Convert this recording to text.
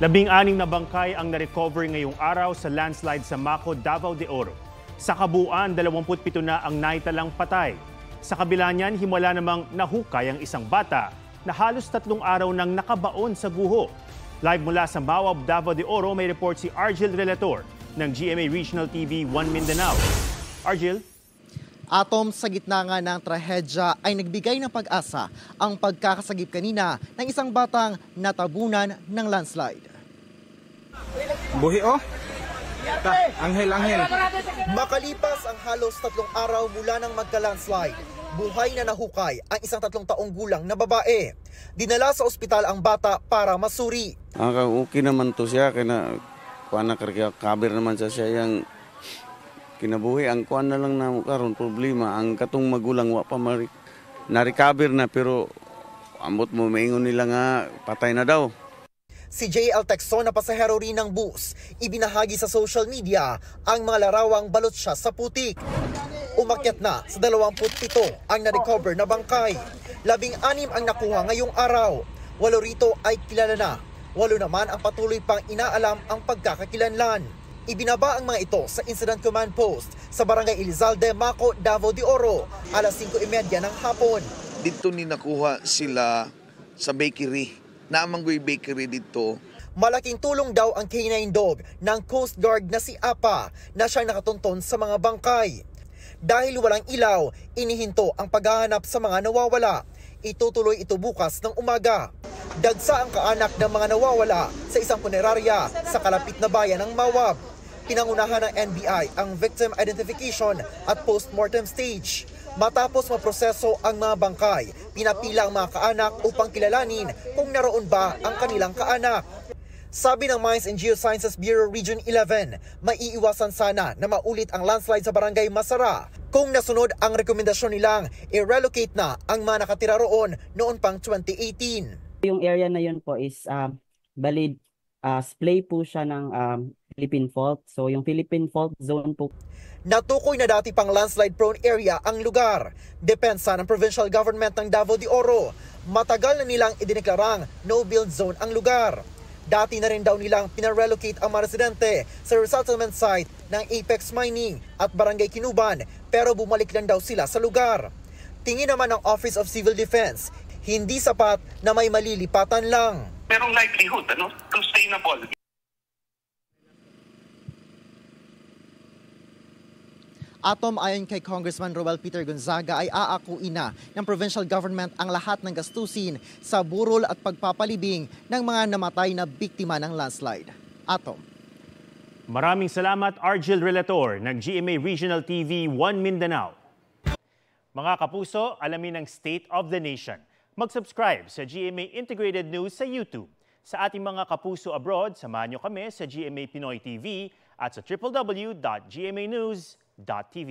16 na bangkay ang na-recover ngayong araw sa landslide sa Maco, Davao de Oro. Sa kabuuan, 27 na ang naitalang patay. Sa kabila niyan, himala namang nahukay ang isang bata na halos 3 araw nang nakabaon sa guho. Live mula sa Mawab, Davao de Oro, may report si Argel Relator ng GMA Regional TV 1 Mindanao. Argel? Atom, sa gitna nga ng trahedya ay nagbigay ng pag-asa ang pagkakasagip kanina ng isang batang natabunan ng landslide. Buhi oh! Anghel. Makalipas ang halos 3 araw mula nang magka-landslide, buhay na nahukay ang isang 3 taong gulang na babae. Dinala sa ospital ang bata para masuri. Okay naman to siya, kaya kaber naman siya yung kinabuhi. Ang kuan na lang na karon problema, ang katong magulang wa pa na-recover na, pero ambot mo maingon nila nga patay na daw. Si JL Texon na pasahero rin ng bus, ibinahagi sa social media ang mga larawang balot siya sa putik. Umakyat na sa 27 ang na-recover na bangkay. 16 ang nakuha ngayong araw. 8 rito ay kilala na. 8 naman ang patuloy pang inaalam ang pagkakakilanlan. Ibinaba ang mga ito sa Incident Command Post sa Barangay Elizalde, Maco, Davao de Oro, alas 5:30 ng hapon. Dito ni nakuha sila sa bakery. Naamanggoy bakery dito. Malaking tulong daw ang canine dog ng Coast Guard na si Apa na siyang nakatunton sa mga bangkay. Dahil walang ilaw, inihinto ang paghahanap sa mga nawawala. Itutuloy ito bukas ng umaga. Dagsa ang kaanak ng mga nawawala sa isang punerarya sa kalapit na bayan ng Mawab. Pinangunahan ng NBI ang victim identification at post-mortem stage. Matapos maproseso ang mga bangkay, pinapila ang mga kaanak upang kilalanin kung naroon ba ang kanilang kaanak. Sabi ng Mines and Geosciences Bureau Region 11, maiiwasan sana na maulit ang landslide sa Barangay Masara kung nasunod ang rekomendasyon nilang i-relocate na ang mga nakatira roon noon pang 2018. Yung area na yun po is valid splay po siya ng Philippine Fault. So yung Philippine Fault Zone po. Natukoy na dati pang landslide-prone area ang lugar. Depensa ng Provincial Government ng Davao de Oro, matagal na nilang idineklarang no-build zone ang lugar. Dati na rin daw nilang pinarelocate ang mga residente sa resettlement site ng Apex Mining at Barangay Kinuban, pero bumalik lang daw sila sa lugar. Tingin naman ng Office of Civil Defense, hindi sapat na may malilipatan lang. Merong likelihood sustainable. Atom, ayon kay Congressman Roel Peter Gonzaga, ay aakuin na ng provincial government ang lahat ng gastusin sa burol at pagpapalibing ng mga namatay na biktima ng landslide. Atom. Maraming salamat, Argel Relator ng GMA Regional TV 1 Mindanao. Mga kapuso, alamin ang State of the Nation. Mag-subscribe sa GMA Integrated News sa YouTube. Sa ating mga kapuso abroad, samahan nyo kami sa GMA Pinoy TV at sa www.gmanews.tv.